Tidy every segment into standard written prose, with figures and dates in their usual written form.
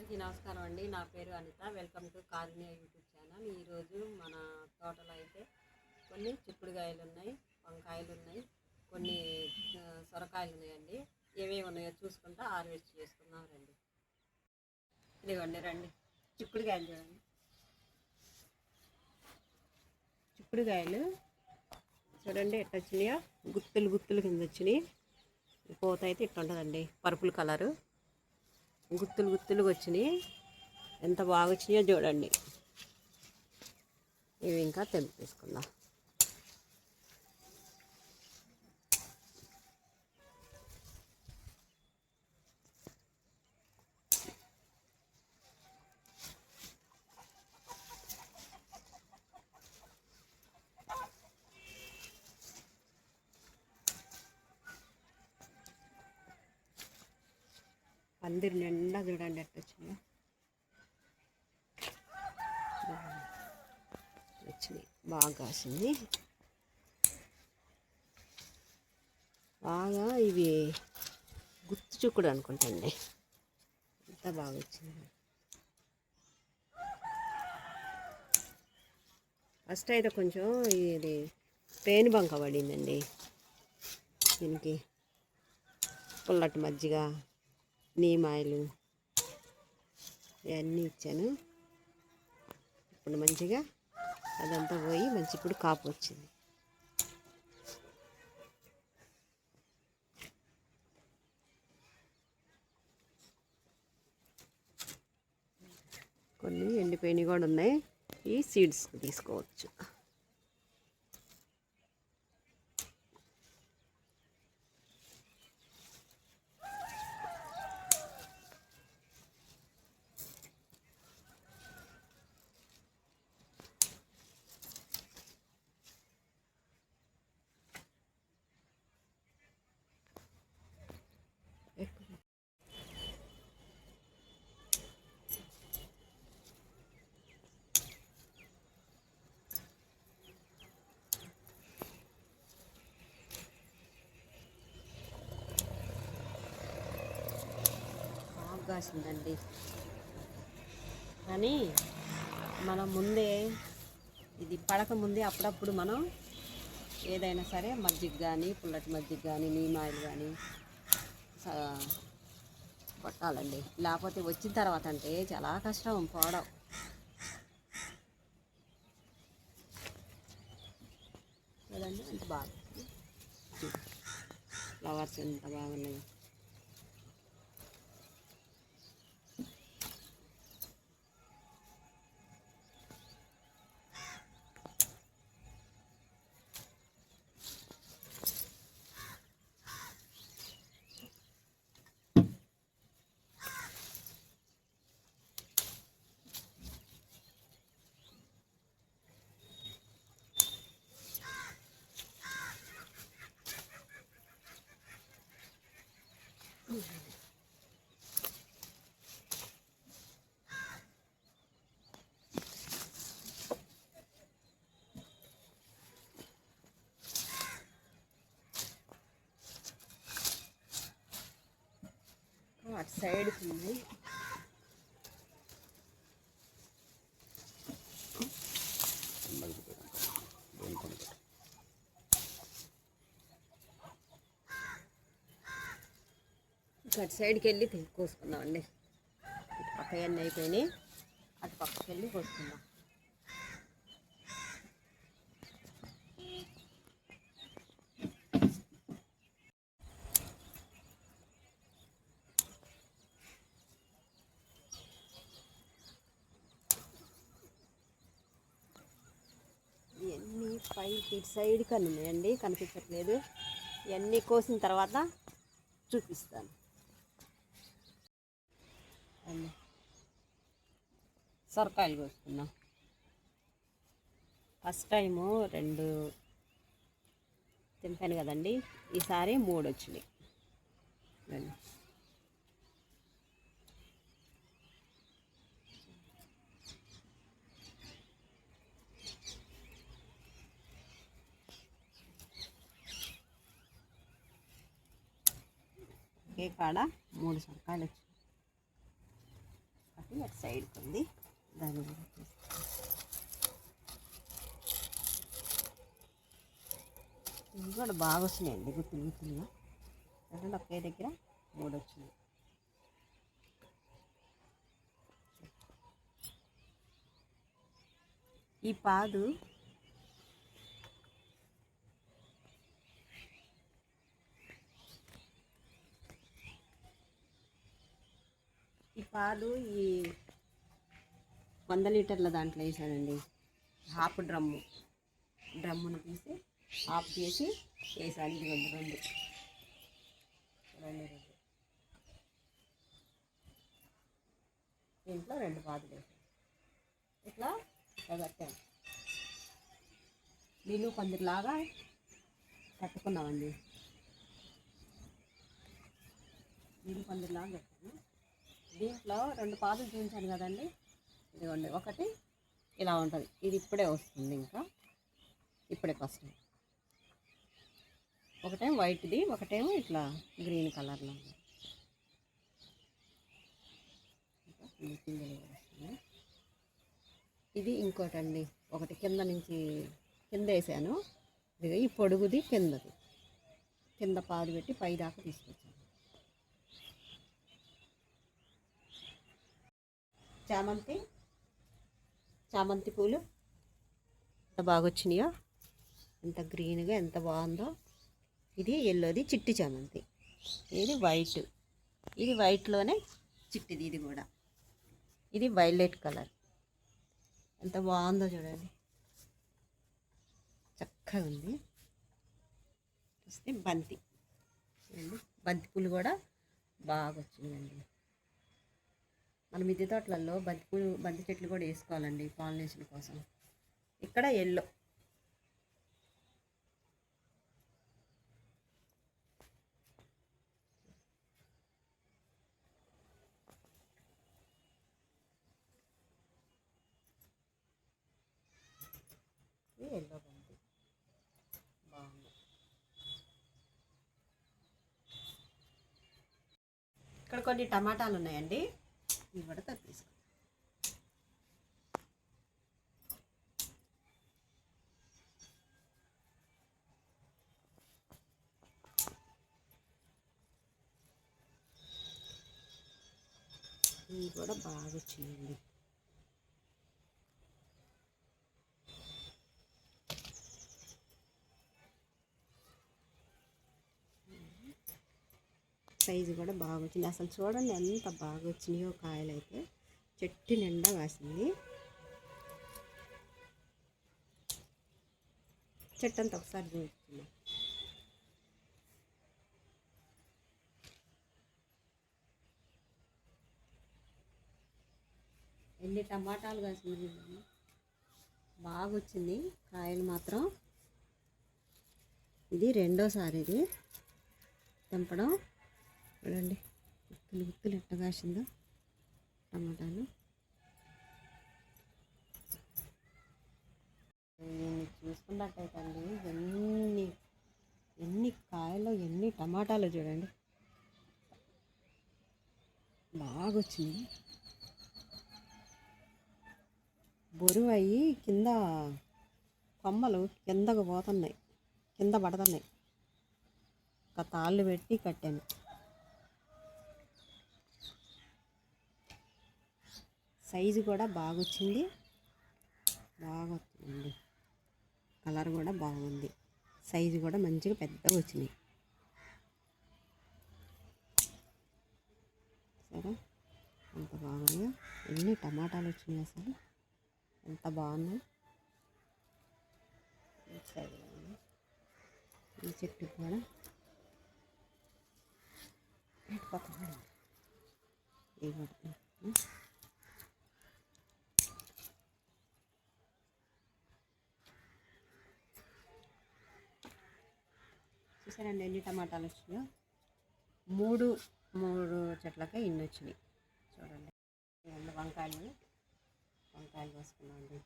అందరికీ నమస్కారం అండి. నా పేరు Anitha. Welcome to Karunya YouTube channel. ఈరోజు మన తోటలో అయితే కొన్ని చిక్కుడుకాయలు ఉన్నాయి, వంకాయలు ఉన్నాయి, కొన్ని సొరకాయలు ఉన్నాయండి. ఏమేమి ఉన్నాయో చూసుకుంటా హార్వెస్ట్ చేసుకుందాం రండి. ఇదిగోండి రండి, చిక్కుడుకాయలు చూడండి. చిక్కుడుకాయలు చూడండి ఎట్ట వచ్చినాయో, గుత్తులు గుత్తులు కింద వచ్చినాయి. పూత అయితే ఇట్లా ఉంటుందండి, పర్పుల్ కలరు, గుత్తులు గుత్తులుగా వచ్చినాయి. ఎంత బాగా వచ్చినాయో చూడండి. ఇవి ఇంకా తెంపేసుకుందాం. పందిరి నిండా చూడండి ఎట్ట వచ్చినాయో. వచ్చినాయి, బాగా కాసింది. బాగా ఇవి గుత్తు చుక్కుడు అనుకుంటండి, ఎంత బాగా వచ్చింది. ఫస్ట్ అయితే కొంచెం ఇది పేను బంక పడిందండి. దీనికి పుల్లటి మజ్జిగ, నీమాయిలు ఇవన్నీ ఇచ్చాను. ఇప్పుడు మంచిగా అదంతా పోయి మంచి ఇప్పుడు కాపు వచ్చింది. కొన్ని ఎండిపోయినవి కూడా ఉన్నాయి. ఈ సీడ్స్ తీసుకోవచ్చు. కాసిందండి, కానీ మనం ముందే ఇది పడక ముందే అప్పుడప్పుడు మనం ఏదైనా సరే మజ్జిగ కానీ, పుల్లటి మజ్జిగ కానీ, నీమాయిలు కానీ కొట్టాలండి. లేకపోతే వచ్చిన తర్వాత అంటే చాలా కష్టం పోవడం. కదండి, అంత బాగా ఫ్లవర్స్ ఎంత బాగున్నాయి. అటు సైడ్కి ఉంది. అటు సైడ్కి వెళ్ళి కోసుకుందామండి. ఇటు పక్క అన్నీ అయిపోయినాయి, అటు పక్కకి వెళ్ళి కోసుకుందాం. ఇవన్నీ పైకి ఇటు సైడ్కి అని ఉన్నాయండి, కనిపించట్లేదు. ఇవన్నీ కోసిన తర్వాత చూపిస్తాను. సొరకాయలు కోసుకున్నాం. ఫస్ట్ టైము 2 తెంపాను కదండి, ఈసారి 3 వచ్చినాయి. ఒకే కాడ 3 సొరకాయలు వచ్చాయి. అటు సైడ్కి ఉంది, దాన్ని కూడా తీస్తాను. ఇవి కూడా బాగా వచ్చినాయండి, గుత్తులు గుత్తులుగా. అంటే ఒకే దగ్గర 3 వచ్చినాయి. ఈ పాదు ఈ 100 లీటర్ల దాంట్లో వేసానండి. హాఫ్ డ్రమ్మును తీసి హాఫ్ చేసి వేసాను. ఇది రెండు దీంట్లో 2 పాదులు వేసాను. ఇట్లా కట్టాను. నీళ్ళు పందిరిలాగా కట్టుకున్నామండి. నీళ్ళు పందిరిలాగా కట్టాను. దీంట్లో 2 పాదులు చూపించాను కదండి. ఇదిగోండి, ఒకటి ఇలా ఉంటుంది, ఇది ఇప్పుడే వస్తుంది, ఇంకా ఇప్పుడే వస్తుంది. ఒకటేమో వైట్ది, ఒకటేమో ఇట్లా గ్రీన్ కలర్లో ఉంది. ఇది ఇంకోటండి, ఒకటి కింద వేసాను. ఇది ఈ పొడుగుది కింద పాదు పెట్టి పై దాకా తీసుకొచ్చాను. చామంతి పూలు ఎంత బాగా వచ్చినాయో, ఎంత గ్రీన్గా ఎంత బాగుందో. ఇది ఎల్లోది చిట్టి చామంతి, ఇది వైట్. ఇది వైట్లోనే చిట్టిది. ఇది కూడా ఇది వైలెట్ కలర్, ఎంత బాగుందో చూడండి, చక్కగా ఉంది. వస్తే బంతి పూలు కూడా బాగా వచ్చినాయండి. మన మిద్దె తోటలలో బంతి చెట్లు కూడా వేసుకోవాలండి పాలినేషన్ కోసం. ఇక్కడ ఎల్లో, బంతి బాగుంది. ఇక్కడ కొన్ని టమాటాలు ఉన్నాయండి, ఇవి కూడా తీసుకో. ఇవి కూడా బాగా వచ్చిందండి. సైజు కూడా బాగా వచ్చింది. అసలు చూడండి ఎంత బాగా వచ్చినాయో కాయలు. అయితే చెట్టు నిండా కాసింది. చెట్టు అంతా ఒకసారి చూపిస్తున్నా. ఎన్ని టమాటాలు కాసింది, బాగా వచ్చింది కాయలు మాత్రం. ఇది రెండోసారి ఇది తెంపడం. చూడండి గుత్తులు ఎట్ట కాసిందో టమాటాలు. చూసుకున్నట్టయితే అండి, ఎన్ని కాయలు ఎన్ని టమాటాలు చూడండి, బాగా వచ్చింది. బరువు అయ్యి కింద కొమ్మలు కిందకు పోతున్నాయి, కింద పడుతున్నాయి. ఒక తాళ్ళు పెట్టి కట్టాను. సైజు కూడా బాగా వచ్చింది, కలర్ కూడా బాగుంది. సైజు కూడా మంచిగా పెద్దగా వచ్చినాయి. సరే, ఎంత బాగున్నాయో, ఎన్ని టమాటాలు వచ్చినాయి, అసలు ఎంత బాగున్నాయి. ఈ చెట్టు కూడా చూసారండి ఎన్ని టమాటాలు వచ్చినాయో. మూడు చెట్లకే ఇన్ని వచ్చినాయి. చూడండి, వంకాయలు కోసుకున్నాండి.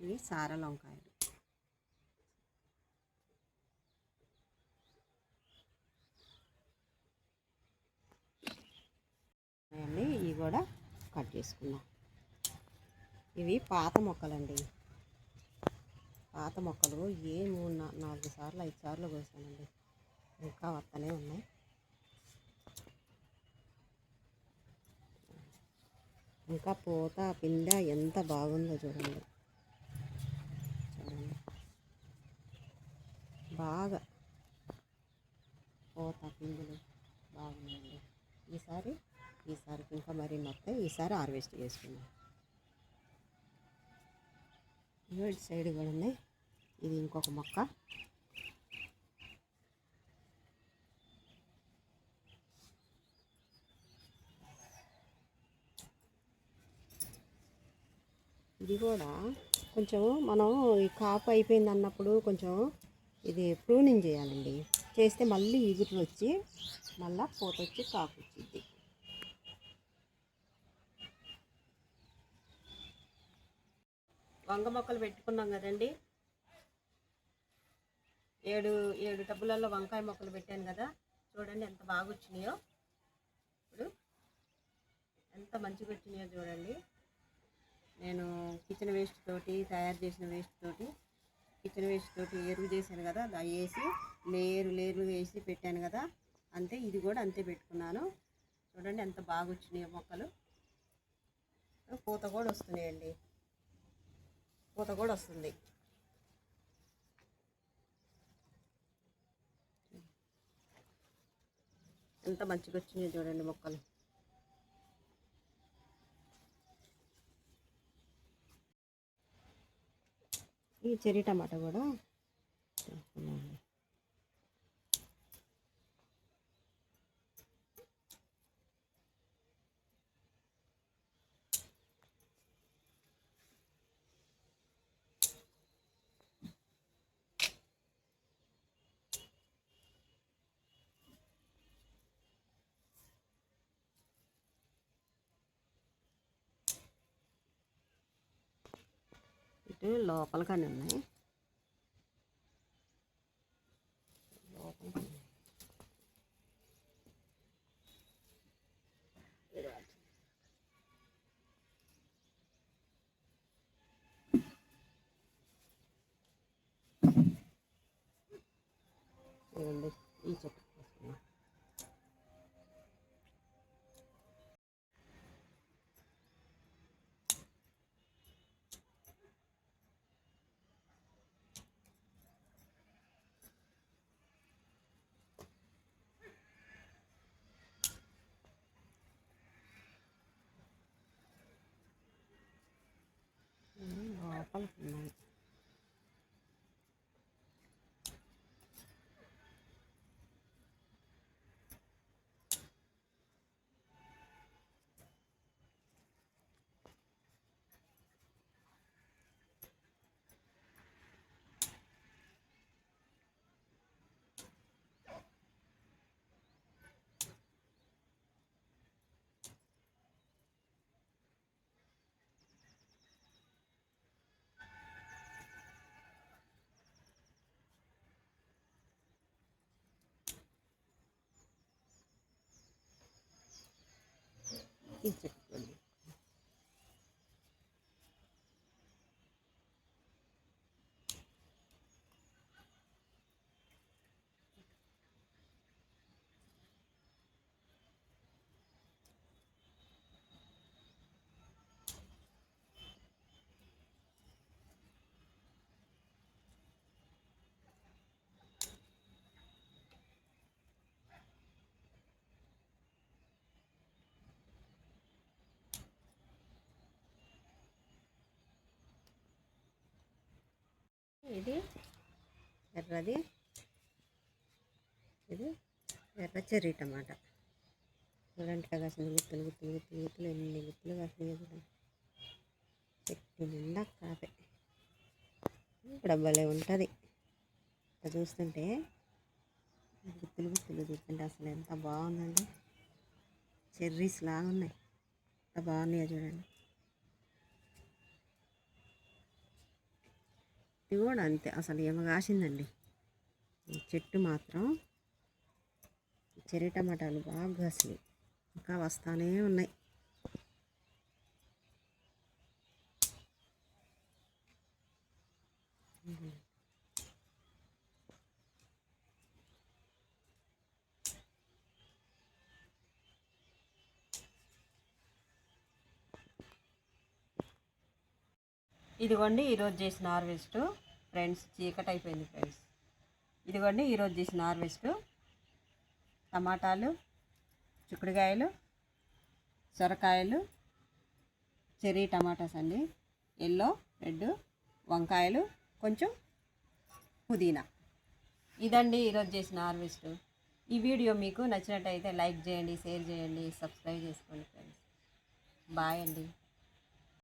ఇవి సారల వంకాయలు. అండి ఇవి కూడా కట్ చేసుకున్నాం. ఇవి పాత మొక్కలండి. పాత మొక్కలు 4 సార్లు 5 సార్లు కోసానండి. ఇంకా వస్తూనే ఉన్నాయి. ఇంకా పూత పిండ ఎంత బాగుందో చూడండి. బాగా పూత పిందులు బాగున్నాయండి. ఈసారికి ఇంకా మరీ మొత్తం ఈసారి హార్వెస్ట్ చేసుకున్నాం. ఇటు సైడ్ కూడా ఉన్నాయి. ఇది ఇంకొక మొక్క. ఇది కూడా కొంచెం మనం ఈ కాపు అయిపోయింది అన్నప్పుడు కొంచెం ఇది ప్రూనింగ్ చేయాలండి. చేస్తే మళ్ళీ ఇగురు వచ్చి మళ్ళీ పూత వచ్చి కాపు వచ్చింది. వంగ మొక్కలు పెట్టుకున్నాం కదండి. 7 టబ్బులలో వంకాయ మొక్కలు పెట్టాను కదా. చూడండి ఎంత బాగా వచ్చినాయో. ఇప్పుడు ఎంత మంచిగా వచ్చినాయో చూడండి. నేను కిచెన్ వేస్ట్ తోటి తయారు చేసిన కిచెన్ వేస్ట్ తోటి ఎరువు చేశాను కదా. అది వేసి లేరు వేసి పెట్టాను కదా. అంతే ఇది కూడా అంతే పెట్టుకున్నాను. చూడండి ఎంత బాగా వచ్చినాయో మొక్కలు. పూత కూడా వస్తున్నాయండి. పూత కూడా వస్తుంది. ఎంత మంచిగా వచ్చినాయో చూడండి మొక్కలు. ఈ చెర్రీ టమాటా కూడా తీసుకున్నాను. ఇటు లోపల కానీ ఉన్నాయి. చూడండి ఈ చెట్టు వేసుకున్నాం. లోపల ఉన్నాయి. ఈ చెట్టు ఇది ఎర్రది. ఇది ఎర్ర చెర్రీ టమాటా. చూడండి కాసిన గుత్తులు ఎన్ని గుత్తులు కాసినాయి చూడండి. చెట్టు నిండా కాపే. ఇప్పుడు భలే ఉంటుంది చూస్తుంటే. గుత్తులు చూస్తుంటే అసలు ఎంత బాగుందండి. చెర్రీస్ లాగా ఉన్నాయి. ఎంత బాగున్నాయో చూడండి. ఇది కూడా అంతే, అసలు ఏమో కాసిందండి ఈ చెట్టు మాత్రం. చెర్రీ టమాటాలు బాగా కాసినాయి, ఇంకా వస్తానే ఉన్నాయి. ఇదిగోండి ఈరోజు చేసిన హార్వెస్ట్ ఫ్రెండ్స్. చీకటి అయిపోయింది ఫ్రెండ్స్. ఇదిగోండి ఈరోజు చేసిన హార్వెస్ట్ టమాటాలు, చిక్కుడుకాయలు, సొరకాయలు, చెర్రీ టమాటాస్ అండి, ఎల్లో రెడ్, వంకాయలు, కొంచెం పుదీనా. ఇదండి ఈరోజు చేసిన హార్వెస్ట్. ఈ వీడియో మీకు నచ్చినట్టయితే లైక్ చేయండి, షేర్ చేయండి, సబ్స్క్రైబ్ చేసుకోండి ఫ్రెండ్స్. బాయ్ అండి.